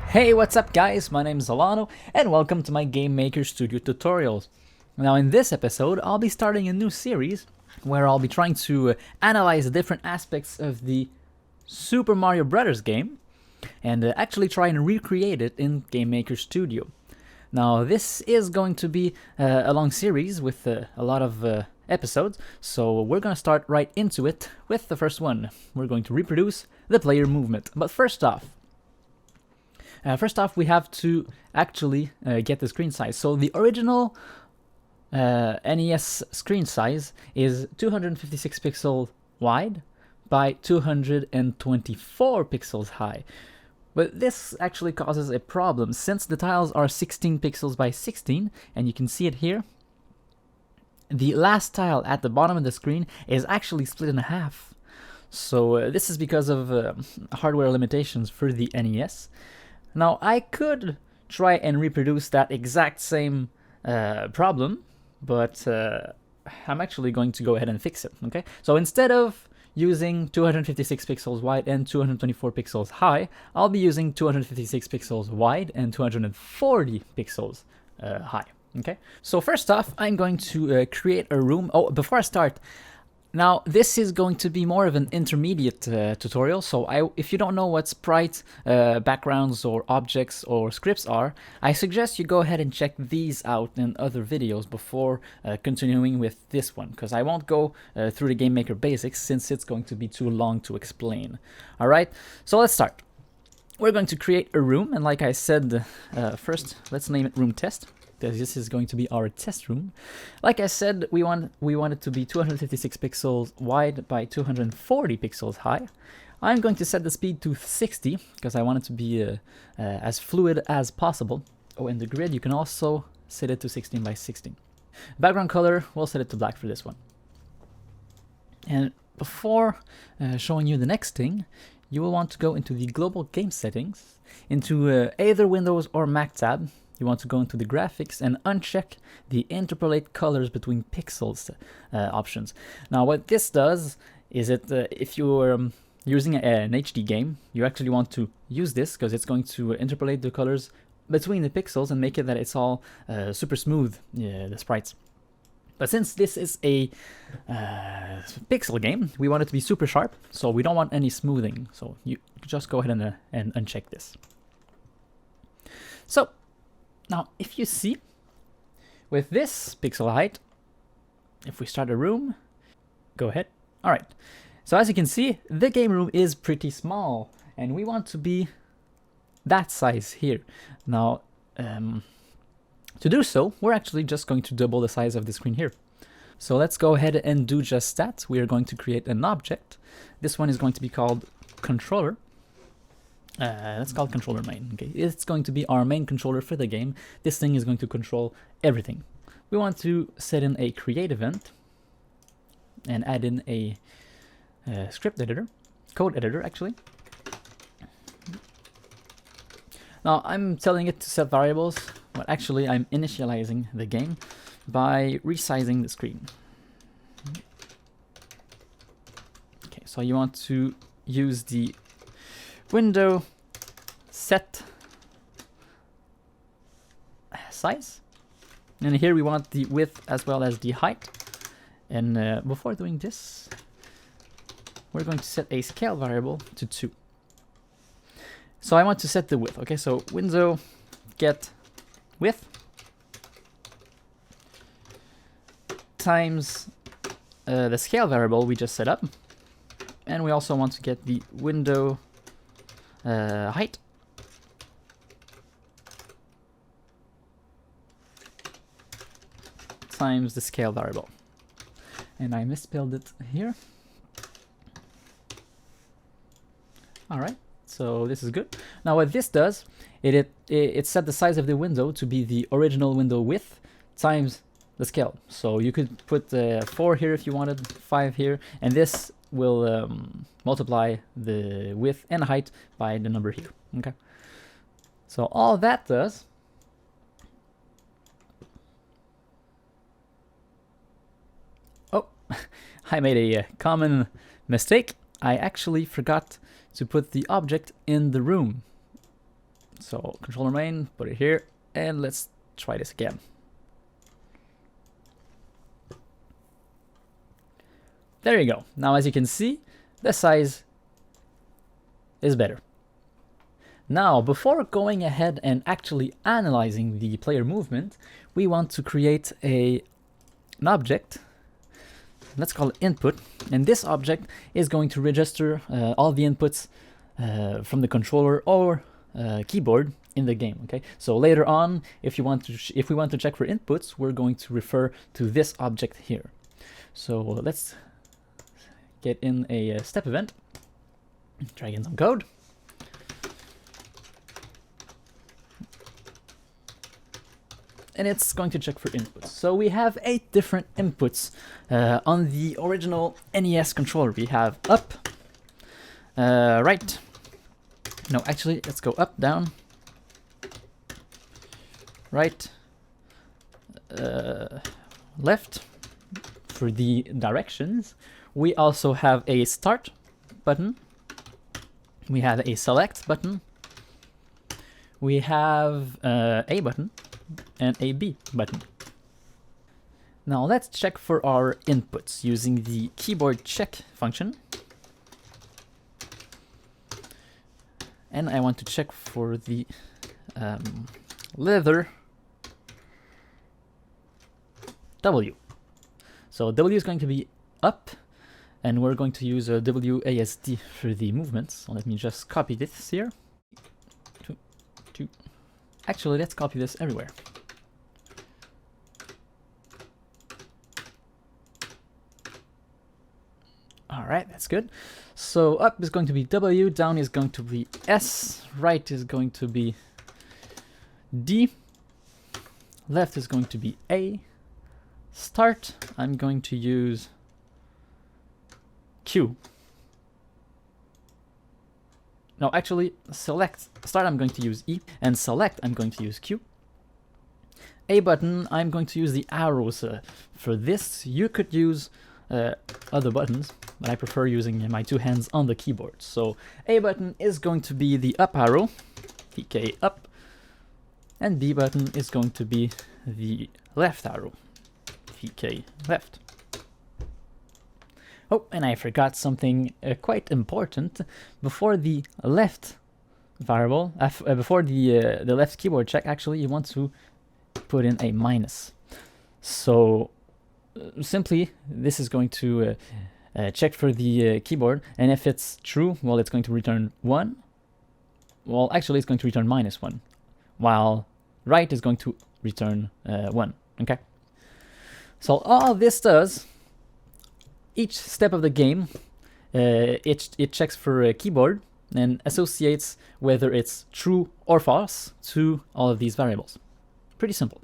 Hey, what's up guys? My name is Olano and welcome to my Game Maker Studio tutorials. Now in this episode, I'll be starting a new series where I'll be trying to analyze the different aspects of the Super Mario Brothers game and actually try and recreate it in Game Maker Studio. Now this is going to be a long series with a lot of episodes, so we're going to start right into it with the first one. We're going to reproduce the player movement. But first off, we have to actually get the screen size. So the original NES screen size is 256 pixels wide by 224 pixels high. But this actually causes a problem since the tiles are 16 pixels by 16, and you can see it here. The last tile at the bottom of the screen is actually split in half. So this is because of hardware limitations for the NES. Now I could try and reproduce that exact same problem, but I'm actually going to go ahead and fix it, okay? So instead of using 256 pixels wide and 224 pixels high, I'll be using 256 pixels wide and 240 pixels high, okay? So first off, I'm going to create a room. Oh, before I start, now, this is going to be more of an intermediate tutorial, so if you don't know what sprite, backgrounds, or objects, or scripts are, I suggest you go ahead and check these out in other videos before continuing with this one, because I won't go through the Game Maker basics since it's going to be too long to explain. Alright, so let's start. We're going to create a room, and like I said, first, let's name it Room Test. This is going to be our test room. Like I said, we want it to be 256 pixels wide by 240 pixels high. I'm going to set the speed to 60 because I want it to be as fluid as possible. Oh, and the grid, you can also set it to 16 by 16. Background color, we'll set it to black for this one. And before showing you the next thing, you will want to go into the global game settings, into either Windows or Mac tab. You want to go into the graphics and uncheck the interpolate colors between pixels options. Now what this does is if you're using an HD game, you actually want to use this because it's going to interpolate the colors between the pixels and make it that it's all super smooth, the sprites. But since this is a pixel game, we want it to be super sharp, so we don't want any smoothing. So you just go ahead and uncheck this. So now, if you see, with this pixel height, if we start a room, go ahead. All right. So as you can see, the game room is pretty small, and we want to be that size here. Now, to do so, we're actually just going to double the size of the screen here. So let's go ahead and do just that. We are going to create an object. This one is going to be called controller. Let's call it controller main. Okay, it's going to be our main controller for the game. This thing is going to control everything. We want to set in a create event and add in a script editor, code editor actually. Now I'm telling it to set variables, but actually I'm initializing the game by resizing the screen. Okay, so you want to use the window set size, and here we want the width as well as the height. And before doing this, we're going to set a scale variable to 2. So I want to set the width. Okay, so window get width times the scale variable we just set up, and we also want to get the window height times the scale variable. And I misspelled it here. Alright, so this is good. Now what this does, it set the size of the window to be the original window width times the scale. So you could put 4 here if you wanted, 5 here, and this will multiply the width and height by the number here. Okay, so all that does I made a common mistake. I actually forgot to put the object in the room. So controller main, put it here, and let's try this again. There you go. Now as you can see, the size is better. Now, before going ahead and actually analyzing the player movement, we want to create an object. Let's call it input, and this object is going to register all the inputs from the controller or keyboard in the game. Okay, so later on, if we want to check for inputs, we're going to refer to this object here. So let's get in a step event, drag in some code. And it's going to check for inputs. So we have 8 different inputs on the original NES controller. We have up, right. No, actually, let's go up, down, right, left for the directions. We also have a start button. We have a select button. We have a button and a B button. Now let's check for our inputs using the keyboard check function. And I want to check for the letter W. So W is going to be up, and we're going to use a WASD for the movements. So let me just copy this here. Actually, let's copy this everywhere. All right, that's good. So up is going to be W, down is going to be S, right is going to be D, left is going to be A, start, I'm going to use Q. No, actually, select, start I'm going to use E, and select I'm going to use Q. A button, I'm going to use the arrows for this. You could use other buttons, but I prefer using my 2 hands on the keyboard. So A button is going to be the up arrow, VK up, and B button is going to be the left arrow, VK left. Oh, and I forgot something quite important. Before the left variable, before the left keyboard check, actually, you want to put in a minus. So simply, this is going to check for the keyboard, and if it's true, well, it's going to return 1. Well, actually, it's going to return -1, while right is going to return 1. Okay. So all this does, each step of the game, it checks for a keyboard and associates whether it's true or false to all of these variables. Pretty simple.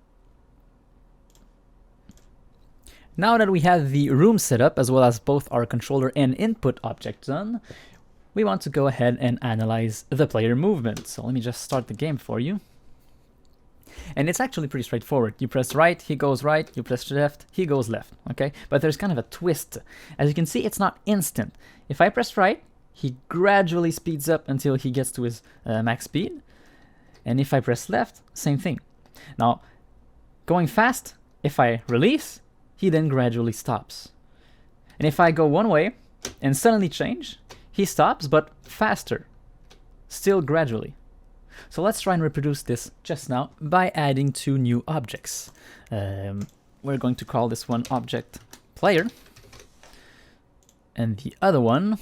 Now that we have the room set up, as well as both our controller and input object done, we want to go ahead and analyze the player movement. So let me just start the game for you. And it's actually pretty straightforward. You press right, he goes right, you press left, he goes left, okay? But there's kind of a twist. As you can see, it's not instant. If I press right, he gradually speeds up until he gets to his max speed. And if I press left, same thing. Now, going fast, if I release, he then gradually stops. And if I go one way and suddenly change, he stops, but faster, still gradually. So let's try and reproduce this just now by adding 2 new objects. We're going to call this one object player, and the other one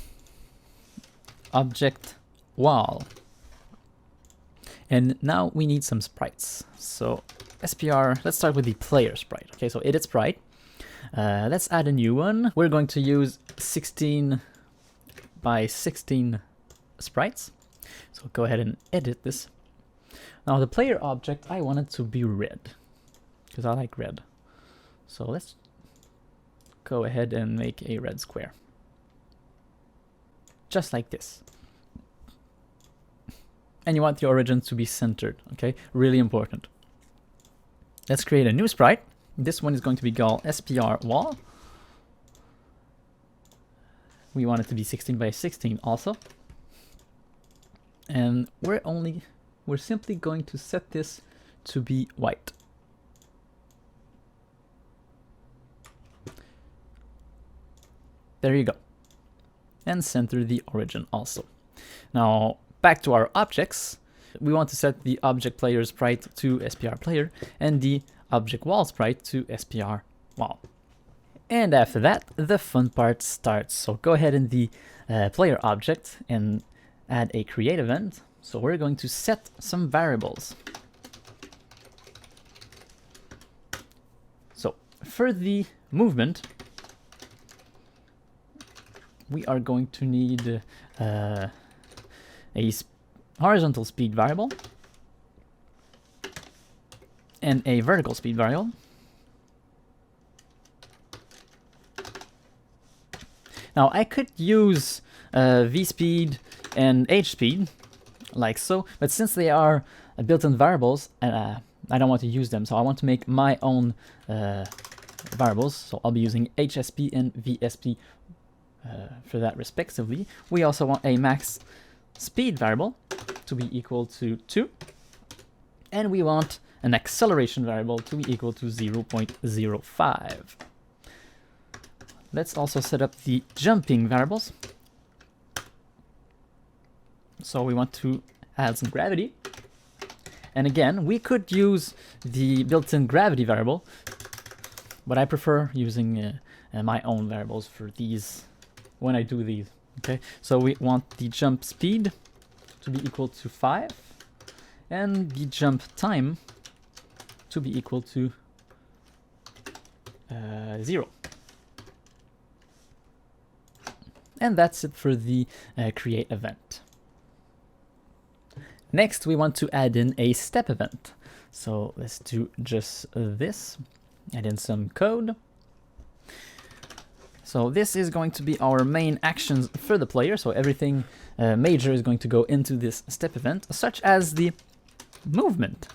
object wall. And now we need some sprites. So SPR, let's start with the player sprite. Okay, so edit sprite. Let's add a new one. We're going to use 16 by 16 sprites. So go ahead and edit this. Now the player object, I want it to be red, because I like red. So let's go ahead and make a red square. Just like this. And you want the origin to be centered, okay? Really important. Let's create a new sprite. This one is going to be called SPR wall. We want it to be 16 by 16 also. And we're only we're simply going to set this to be white. There you go. And center the origin also. Now, back to our objects. We want to set the object player sprite to SPR player and the object wall sprite to SPR wall. And after that, the fun part starts. So go ahead in the player object and add a create event. So we're going to set some variables. So for the movement, we are going to need a horizontal speed variable and a vertical speed variable. Now I could use v-speed and h-speed like so, but since they are built-in variables, I don't want to use them, so I want to make my own variables. So I'll be using hsp and vsp for that respectively. We also want a max speed variable to be equal to 2, and we want an acceleration variable to be equal to 0.05. Let's also set up the jumping variables. So we want to add some gravity. And again, we could use the built-in gravity variable, but I prefer using my own variables for these when I do these. Okay, so we want the jump speed to be equal to 5 and the jump time to be equal to 0. And that's it for the create event. Next, we want to add in a step event. So let's do just this, add in some code. So this is going to be our main actions for the player. So everything major is going to go into this step event, such as the movement.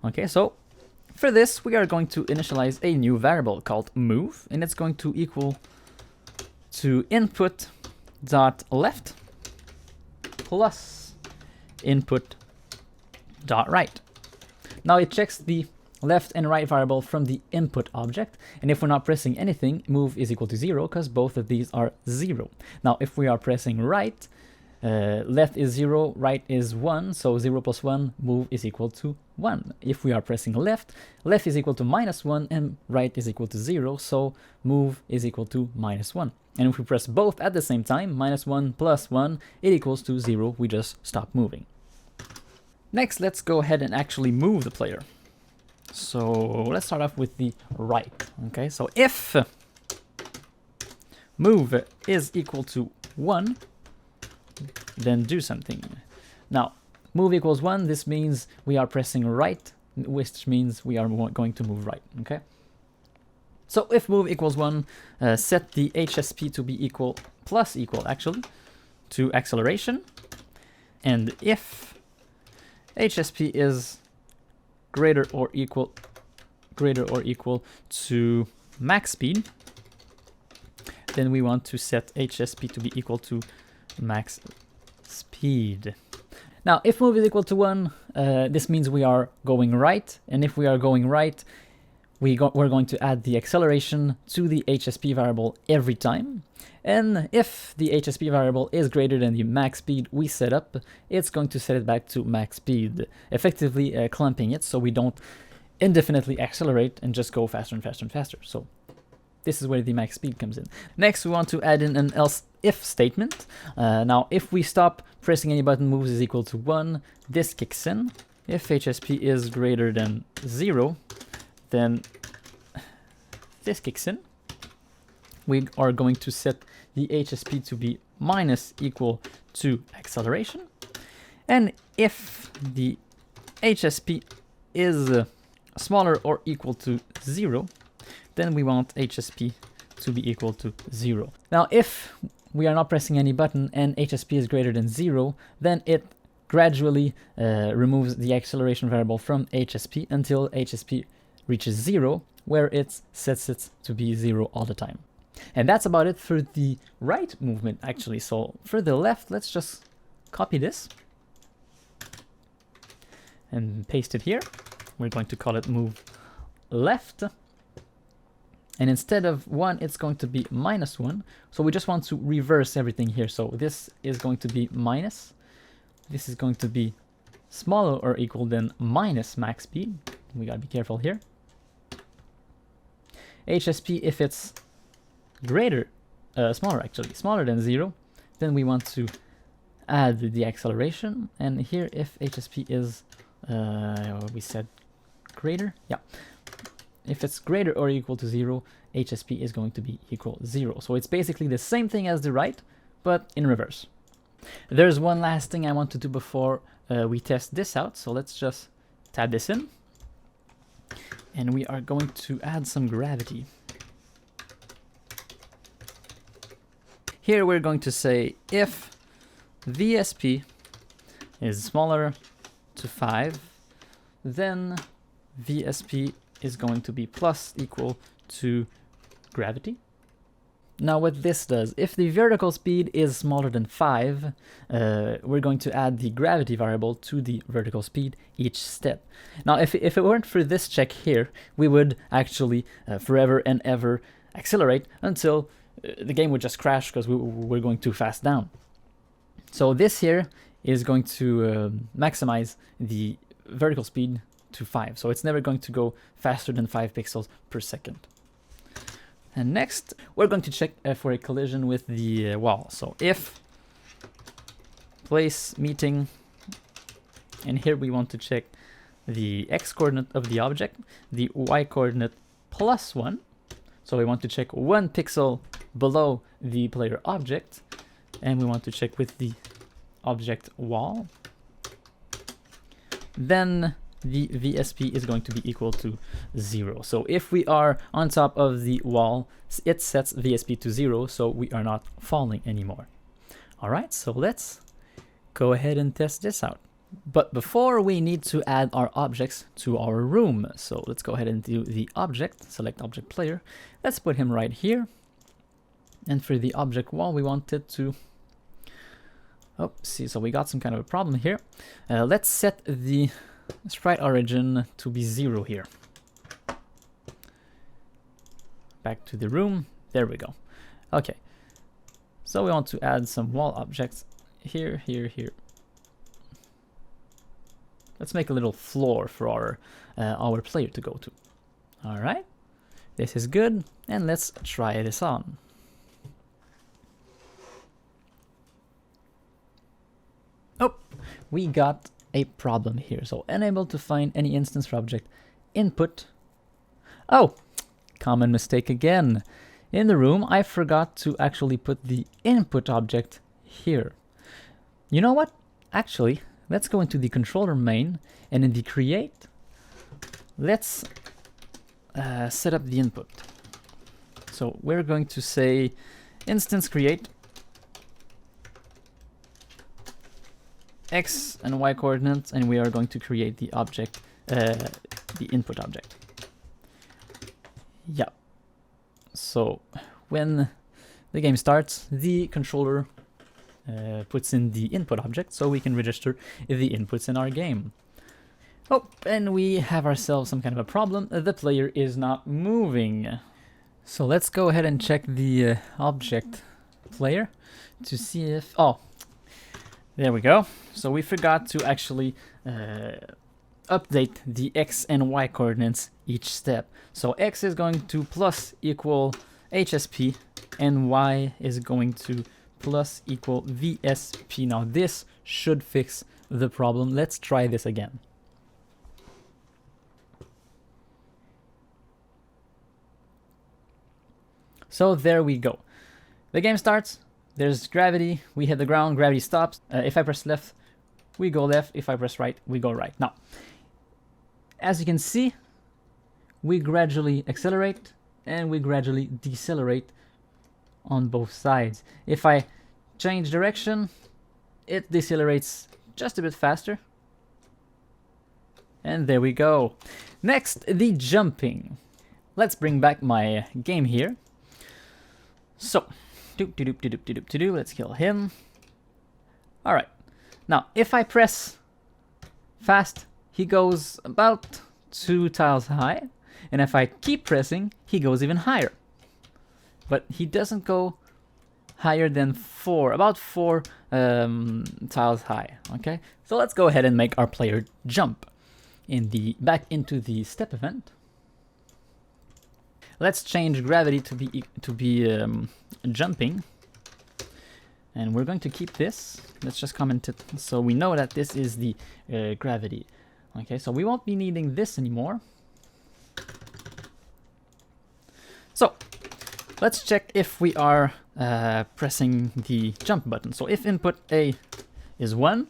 Okay, so for this, we are going to initialize a new variable called move, and it's going to equal to input dot left plus input dot right. Now it checks the left and right variable from the input object, and if we're not pressing anything, move is equal to 0 because both of these are 0. Now if we are pressing right, left is 0, right is 1, so 0 plus 1, move is equal to 1. If we are pressing left, left is equal to -1 and right is equal to 0, so move is equal to -1. And if we press both at the same time, -1 plus 1, it equals to 0, we just stop moving. Next, let's go ahead and actually move the player. So let's start off with the right. Okay, so if move is equal to 1, then do something. Now, move equals 1, this means we are pressing right, which means we are going to move right, okay? So if move equals 1, set the HSP to be equal, plus equal actually, to acceleration. And if HSP is greater or equal to max speed, then we want to set HSP to be equal to max speed. Now, if move is equal to 1, this means we are going right, and if we are going right, we're going to add the acceleration to the HSP variable every time. And if the HSP variable is greater than the max speed we set up, it's going to set it back to max speed, effectively clumping it so we don't indefinitely accelerate and just go faster and faster and faster. So this is where the max speed comes in. Next, we want to add in an else if statement. Now, if we stop pressing any button, moves is equal to 1, this kicks in. If HSP is greater than 0, then this kicks in. We are going to set the HSP to be minus equal to acceleration. And if the HSP is smaller or equal to 0, then we want HSP to be equal to 0. Now, if we are not pressing any button and HSP is greater than 0, then it gradually removes the acceleration variable from HSP until HSP reaches 0, where it sets it to be 0 all the time. And that's about it for the right movement, actually. So for the left, let's just copy this and paste it here. We're going to call it move left. And instead of 1, it's going to be -1. So we just want to reverse everything here. So this is going to be minus. This is going to be smaller or equal than minus max speed. We gotta be careful here. HSP, if it's greater, smaller actually, smaller than 0, then we want to add the acceleration. And here, if HSP is, we said greater, yeah. If it's greater or equal to 0, HSP is going to be equal 0. So it's basically the same thing as the right, but in reverse. There's one last thing I want to do before we test this out. So let's just tab this in. And we are going to add some gravity. Here we're going to say if VSP is smaller to 5, then VSP is going to be plus equal to gravity. Now what this does, if the vertical speed is smaller than 5, we're going to add the gravity variable to the vertical speed each step. Now if it weren't for this check here, we would actually forever and ever accelerate until the game would just crash because we're going too fast down. So this here is going to maximize the vertical speed to 5. So it's never going to go faster than 5 pixels per second. And next, we're going to check for a collision with the wall. So if place meeting, and here we want to check the x coordinate of the object, the y coordinate plus 1. So we want to check 1 pixel below the player object, and we want to check with the object wall. Then the VSP is going to be equal to 0. So if we are on top of the wall, it sets VSP to 0, so we are not falling anymore. All right, so let's go ahead and test this out. But before, we need to add our objects to our room. So let's go ahead and do the object, select object player. Let's put him right here. And for the object wall, we want it to, oh, see, so we got some kind of a problem here. Let's set the sprite origin to be 0 here. Back to the room. There we go. Okay. So we want to add some wall objects here, here, here. Let's make a little floor for our player to go to. All right. This is good. And let's try this on. Oh, we got a problem here. So unable to find any instance for object input. Oh, common mistake again. In the room, I forgot to actually put the input object here. You know what? Actually, let's go into the controller main, and in the create, let's set up the input. So we're going to say instance create x and y coordinates, and we are going to create the object, the input object. Yeah. So when the game starts, the controller puts in the input object, so we can register the inputs in our game. Oh, and we have ourselves some kind of a problem. The player is not moving. So let's go ahead and check the object player to see if, oh, there we go. So we forgot to actually update the x and y coordinates each step. So x is going to plus equal HSP, and y is going to plus equal VSP. Now this should fix the problem. Let's try this again. So there we go. The game starts. There's gravity. We hit the ground. Gravity stops. If I press left, we go left. If I press right, we go right. Now, as you can see, we gradually accelerate and we gradually decelerate on both sides. If I change direction, it decelerates just a bit faster. And there we go. Next, the jumping. Let's bring back my game here. So, let's kill him. All right. Now, if I press fast he goes about 2 tiles high, and if I keep pressing, he goes even higher. But he doesn't go higher than about 4 tiles high. Okay, so let's go ahead and make our player jump back into the step event. Let's change gravity to be jumping, and we're going to keep this. Let's just comment it so we know that this is the gravity. Okay, so we won't be needing this anymore. So let's check if we are pressing the jump button. So if input A is 1,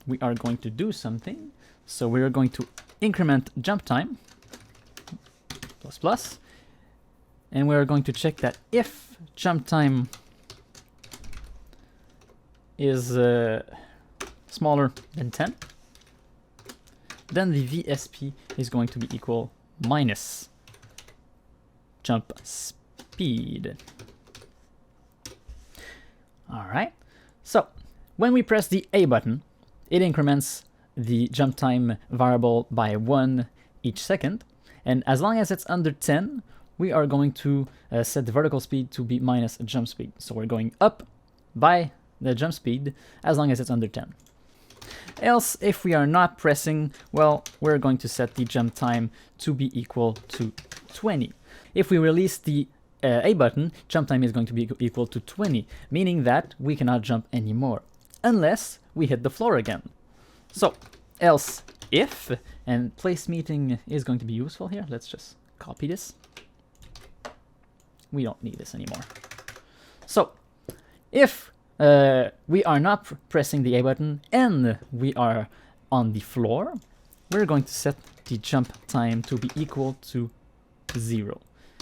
we are going to do something. So we're going to increment jump time ++, and we're going to check that if jump time is smaller than 10, then the VSP is going to be equal minus jump speed. All right, so when we press the A button, it increments the jump time variable by 1 each second, and as long as it's under 10, we are going to set the vertical speed to be minus jump speed. So we're going up by the jump speed as long as it's under 10. Else, if we are not pressing, well, we're going to set the jump time to be equal to 20. If we release the A button, jump time is going to be equal to 20, meaning that we cannot jump anymore, unless we hit the floor again. So, else if, and place meeting is going to be useful here. Let's just copy this. We don't need this anymore. So, if we are not pressing the A button and we are on the floor, we're going to set the jump time to be equal to 0,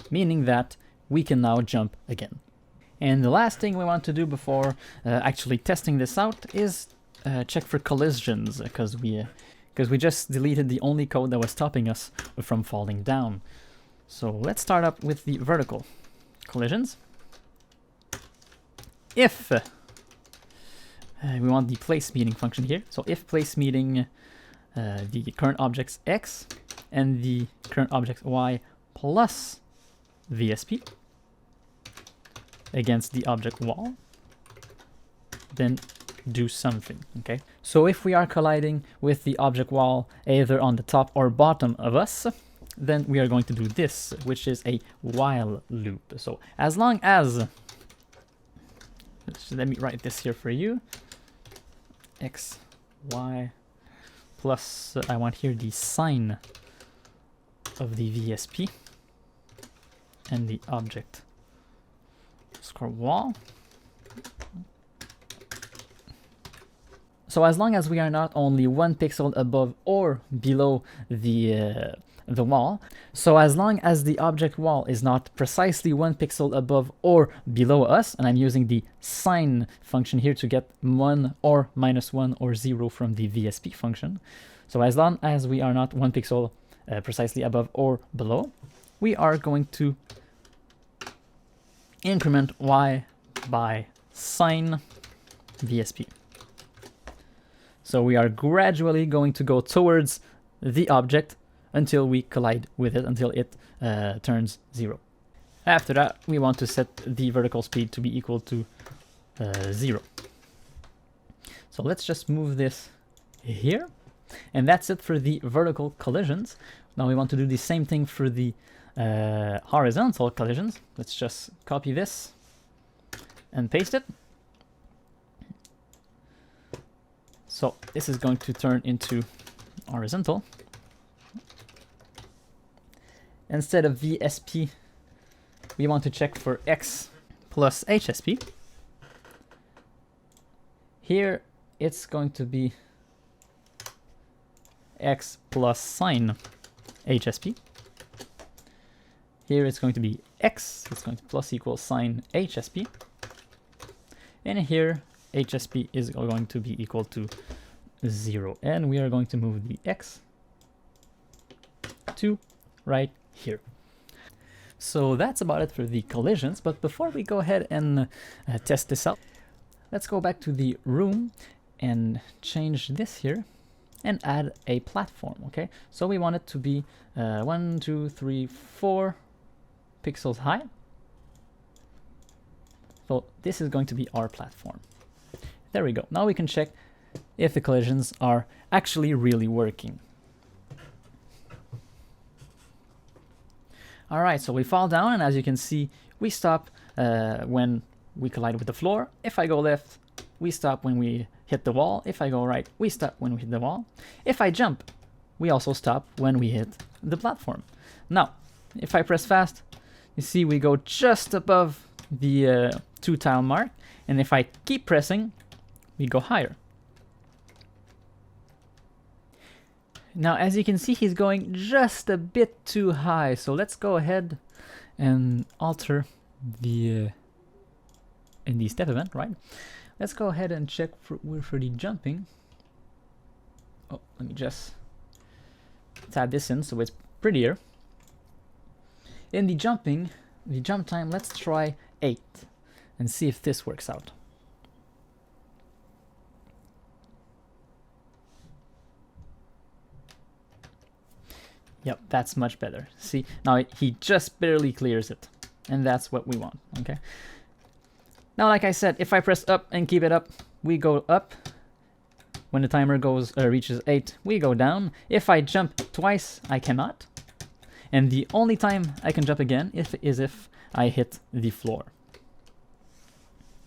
meaning that we can now jump again. And the last thing we want to do before actually testing this out is check for collisions, because we just deleted the only code that was stopping us from falling down. So let's start up with the vertical collisions. If we want the place meeting function here, so if place meeting the current objects x and the current objects y plus VSP against the object wall, then do something. Okay, so if we are colliding with the object wall either on the top or bottom of us, then we are going to do this, which is a while loop. So as long as, let me write this here for you, x, y, plus, I want here the sign of the VSP and the object score wall. So as long as we are not only 1 pixel above or below the wall, so as long as the object wall is not precisely 1 pixel above or below us, and I'm using the sign function here to get 1 or -1 or 0 from the VSP function. So as long as we are not 1 pixel precisely above or below, we are going to increment y by sign VSP. So we are gradually going to go towards the object until we collide with it, until it turns 0. After that, we want to set the vertical speed to be equal to 0. So let's just move this here. And that's it for the vertical collisions. Now we want to do the same thing for the horizontal collisions. Let's just copy this and paste it. So this is going to turn into horizontal. Instead of VSP, we want to check for x plus HSP. Here it's going to be x plus sine HSP. Here it's going to be x, it's going to plus equal sine HSP. And here HSP is going to be equal to 0. And we are going to move the x to right here. So that's about it for the collisions, but before we go ahead and test this out, let's go back to the room and change this here and add a platform, okay? So we want it to be 1, 2, 3, 4 pixels high. So this is going to be our platform. There we go. Now we can check if the collisions are actually really working. All right, so we fall down, and as you can see, we stop when we collide with the floor. If I go left, we stop when we hit the wall. If I go right, we stop when we hit the wall. If I jump, we also stop when we hit the platform. Now, if I press fast, you see we go just above the 2 tile mark, and if I keep pressing, we go higher. Now, as you can see, he's going just a bit too high, so let's go ahead and alter the in the step event, right? Let's go ahead and check for the jumping. Oh, let me just tab this in so it's prettier. In the jumping, the jump time, let's try 8 and see if this works out. Yep, that's much better. See, now he just barely clears it, and that's what we want, okay? Now, like I said, if I press up and keep it up, we go up. When the timer goes reaches 8, we go down. If I jump twice, I cannot. And the only time I can jump again is if I hit the floor.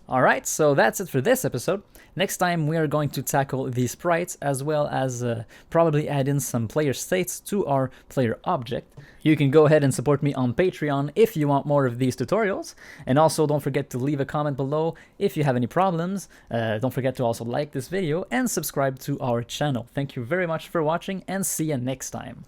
Alright, so that's it for this episode. Next time we are going to tackle the sprites as well as probably add in some player states to our player object. You can go ahead and support me on Patreon if you want more of these tutorials. And also don't forget to leave a comment below if you have any problems. Don't forget to also like this video and subscribe to our channel. Thank you very much for watching and see you next time.